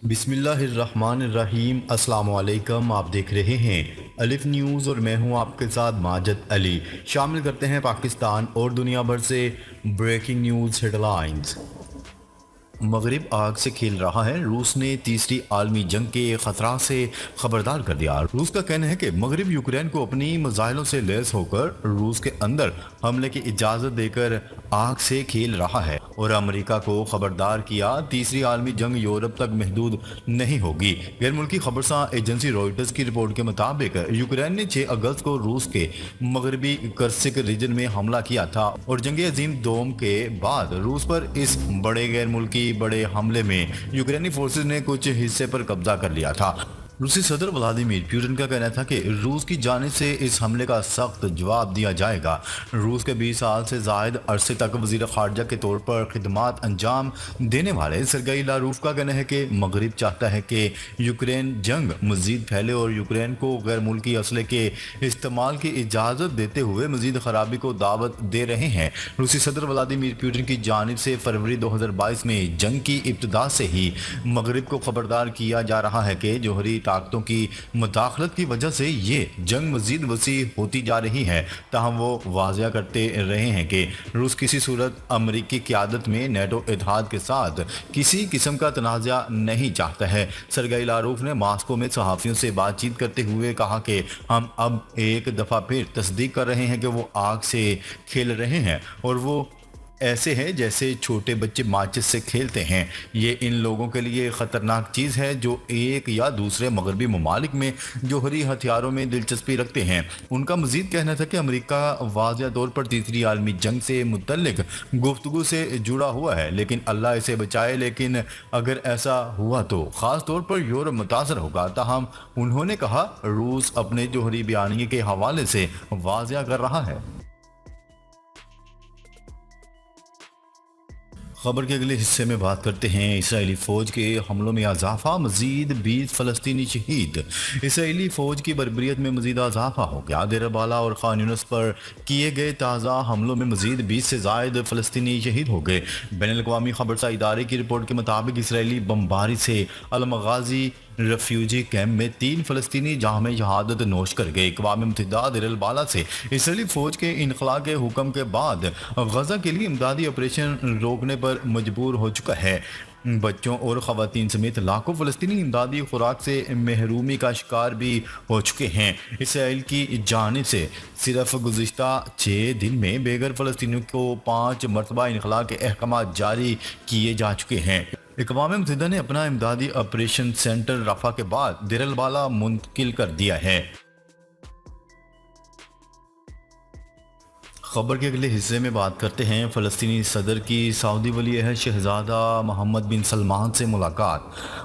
بسم اللہ الرحمن الرحیم۔ السلام علیکم، آپ دیکھ رہے ہیں الف نیوز اور میں ہوں آپ کے ساتھ ماجد علی۔ شامل کرتے ہیں پاکستان اور دنیا بھر سے بریکنگ نیوز ہیڈ لائنز۔ مغرب آگ سے کھیل رہا ہے، روس نے تیسری عالمی جنگ کے خطرات سے خبردار کر دیا۔ روس کا کہنا ہے کہ مغرب یوکرین کو اپنی میزائلوں سے لیس ہو کر روس کے اندر حملے کی اجازت دے کر آگ سے کھیل رہا ہے اور امریکہ کو خبردار کیا تیسری عالمی جنگ یورپ تک محدود نہیں ہوگی۔ غیر ملکی خبرساں ایجنسی روئٹرز کی رپورٹ کے مطابق یوکرین نے 6 اگست کو روس کے مغربی کرسک ریجن میں حملہ کیا تھا اور جنگ عظیم دوم کے بعد روس پر اس غیر ملکی بڑے حملے میں یوکرینی فورسز نے کچھ حصے پر قبضہ کر لیا تھا۔ روسی صدر ولادیمیر پوٹن کا کہنا تھا کہ روس کی جانب سے اس حملے کا سخت جواب دیا جائے گا۔ روس کے 20 سال سے زائد عرصے تک وزیر خارجہ کے طور پر خدمات انجام دینے والے سرگئی لاروف کا کہنا ہے کہ مغرب چاہتا ہے کہ یوکرین جنگ مزید پھیلے اور یوکرین کو غیر ملکی اسلحے کے استعمال کی اجازت دیتے ہوئے مزید خرابی کو دعوت دے رہے ہیں۔ روسی صدر ولادیمیر پوٹن کی جانب سے فروری 2022 میں جنگ کی ابتدا سے ہی مغرب کو خبردار کیا جا رہا ہے کہ جوہری طاقتوں کی مداخلت کی وجہ سے یہ جنگ مزید وسیع ہوتی جا رہی ہے، تاہم وہ واضح کرتے رہے ہیں کہ روس کسی صورت امریکی قیادت میں نیٹو اتحاد کے ساتھ کسی قسم کا تنازع نہیں چاہتا ہے۔ سرگئی لاروف نے ماسکو میں صحافیوں سے بات چیت کرتے ہوئے کہا کہ ہم اب ایک دفعہ پھر تصدیق کر رہے ہیں کہ وہ آگ سے کھیل رہے ہیں اور وہ ایسے ہیں جیسے چھوٹے بچے ماچس سے کھیلتے ہیں۔ یہ ان لوگوں کے لیے خطرناک چیز ہے جو ایک یا دوسرے مغربی ممالک میں جوہری ہتھیاروں میں دلچسپی رکھتے ہیں۔ ان کا مزید کہنا تھا کہ امریکہ واضح طور پر تیسری عالمی جنگ سے متعلق گفتگو سے جڑا ہوا ہے، لیکن اللہ اسے بچائے، لیکن اگر ایسا ہوا تو خاص طور پر یورپ متاثر ہوگا۔ تاہم انہوں نے کہا روس اپنے جوہری بیانیے کے حوالے سے واضح کر رہا ہے۔ خبر کے اگلے حصے میں بات کرتے ہیں اسرائیلی فوج کے حملوں میں اضافہ، مزید 20 فلسطینی شہید۔ اسرائیلی فوج کی بربریت میں مزید اضافہ ہو گیا۔ دیر البلح اور خان یونس پر کیے گئے تازہ حملوں میں مزید 20 سے زائد فلسطینی شہید ہو گئے۔ بین الاقوامی خبرساں ادارے کی رپورٹ کے مطابق اسرائیلی بمباری سے المغازی ریفیوجی کیمپ میں 3 فلسطینی جام شہادت نوش کر گئے۔ اقوام متحدہ دیر البلح سے اسرائیلی فوج کے انخلاء کے حکم کے بعد غزہ کے لیے امدادی آپریشن روکنے پر مجبور ہو چکا ہے۔ بچوں اور خواتین سمیت لاکھوں فلسطینی امدادی خوراک سے محرومی کا شکار بھی ہو چکے ہیں۔ اسرائیل کی جانب سے صرف گزشتہ 6 دن میں بے گھر فلسطینیوں کو 5 مرتبہ انخلاء کے احکامات جاری کیے جا چکے ہیں۔ اقوام متحدہ نے اپنا امدادی آپریشن سینٹر رفح کے بعد دیر البلح منتقل کر دیا ہے۔ خبر کے اگلے حصے میں بات کرتے ہیں فلسطینی صدر کی سعودی ولی عہد شہزادہ محمد بن سلمان سے ملاقات۔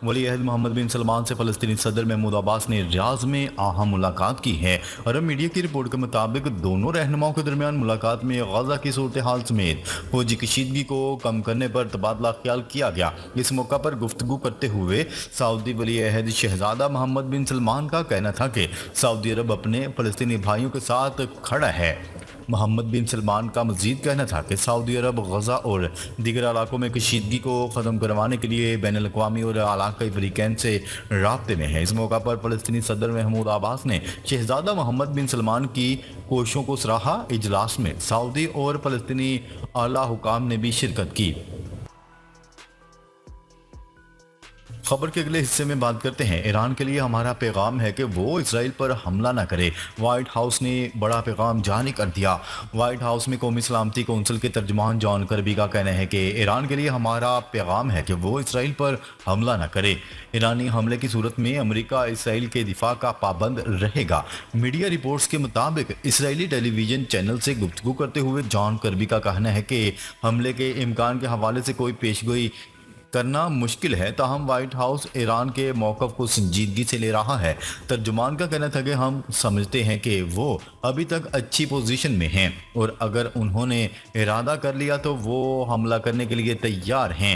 ولی عہد محمد بن سلمان سے فلسطینی صدر محمود عباس نے ریاض میں اہم ملاقات کی ہے۔ عرب میڈیا کی رپورٹ کے مطابق دونوں رہنماؤں کے درمیان ملاقات میں غزہ کی صورتحال سمیت فوجی کشیدگی کو کم کرنے پر تبادلہ خیال کیا گیا۔ اس موقع پر گفتگو کرتے ہوئے سعودی ولی عہد شہزادہ محمد بن سلمان کا کہنا تھا کہ سعودی عرب اپنے فلسطینی بھائیوں کے ساتھ کھڑا ہے۔ محمد بن سلمان کا مزید کہنا تھا کہ سعودی عرب غزہ اور دیگر علاقوں میں کشیدگی کو ختم کروانے کے لیے بین الاقوامی اور علاقائی فریقین سے رابطے میں ہے۔ اس موقع پر فلسطینی صدر محمود عباس نے شہزادہ محمد بن سلمان کی کوششوں کو سراہا۔ اجلاس میں سعودی اور فلسطینی اعلیٰ حکام نے بھی شرکت کی۔ خبر کے اگلے حصے میں بات کرتے ہیں ایران کے لیے ہمارا پیغام ہے کہ وہ اسرائیل پر حملہ نہ کرے۔ وائٹ ہاؤس نے بڑا پیغام جاری کر دیا۔ وائٹ ہاؤس میں قومی سلامتی کونسل کے ترجمان جان کربی کا کہنا ہے کہ ایران کے لیے ہمارا پیغام ہے کہ وہ اسرائیل پر حملہ نہ کرے۔ ایرانی حملے کی صورت میں امریکہ اسرائیل کے دفاع کا پابند رہے گا۔ میڈیا رپورٹس کے مطابق اسرائیلی ٹیلی ویژن چینل سے گفتگو کرتے ہوئے جان کربی کا کہنا ہے کہ حملے کے امکان کے حوالے سے کوئی پیشگوئی کرنا مشکل ہے، تاہم وائٹ ہاؤس ایران کے موقف کو سنجیدگی سے لے رہا ہے۔ ترجمان کا کہنا تھا کہ ہم سمجھتے ہیں کہ وہ ابھی تک اچھی پوزیشن میں ہیں اور اگر انہوں نے ارادہ کر لیا تو وہ حملہ کرنے کے لیے تیار ہیں۔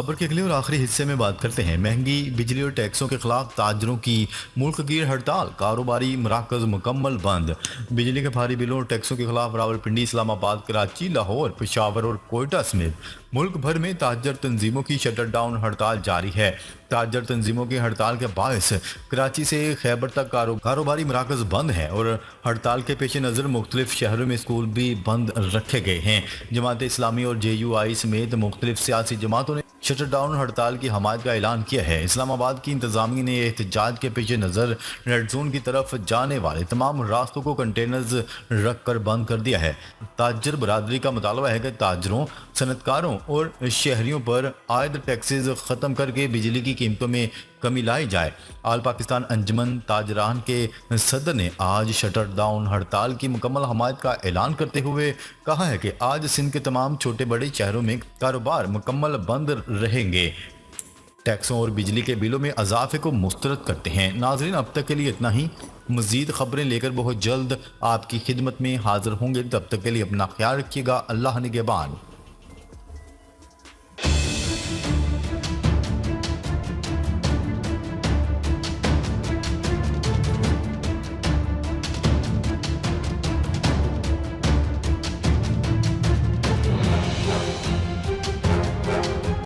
خبر کے اگلے اور آخری حصے میں بات کرتے ہیں مہنگی بجلی اور ٹیکسوں کے خلاف تاجروں کی ملک گیر ہڑتال، کاروباری مراکز مکمل بند۔ بجلی کے بھاری بلوں اور ٹیکسوں کے خلاف راولپنڈی، اسلام آباد، کراچی، لاہور، پشاور اور کوئٹہ سمیت ملک بھر میں تاجر تنظیموں کی شٹر ڈاؤن ہڑتال جاری ہے۔ تاجر تنظیموں کی ہڑتال کے باعث کراچی سے خیبر تک کاروباری مراکز بند ہیں اور ہڑتال کے پیش نظر مختلف شہروں میں اسکول بھی بند رکھے گئے ہیں۔ جماعت اسلامی اور جے یو آئی سمیت مختلف سیاسی جماعتوں نے شٹر ڈاؤن ہڑتال کی حمایت کا اعلان کیا ہے۔ اسلام آباد کی انتظامیہ نے احتجاج کے پیش نظر ریڈ زون کی طرف جانے والے تمام راستوں کو کنٹینرز رکھ کر بند کر دیا ہے۔ تاجر برادری کا مطالبہ ہے کہ تاجروں، صنعت کاروں اور شہریوں پر عائد ٹیکسز ختم کر کے بجلی کی قیمتوں میں کمی لائی جائے۔ آل پاکستان انجمن تاجران کے صدر نے آج شٹر ڈاؤن ہڑتال کی مکمل حمایت کا اعلان کرتے ہوئے کہا ہے کہ آج سندھ کے تمام چھوٹے بڑے شہروں میں کاروبار مکمل بند رہیں گے۔ ٹیکسوں اور بجلی کے بلوں میں اضافے کو مسترد کرتے ہیں۔ ناظرین، اب تک کے لیے اتنا ہی۔ مزید خبریں لے کر بہت جلد آپ کی خدمت میں حاضر ہوں گے۔ تب تک کے لیے اپنا خیال رکھیے گا۔ اللہ نگہبان۔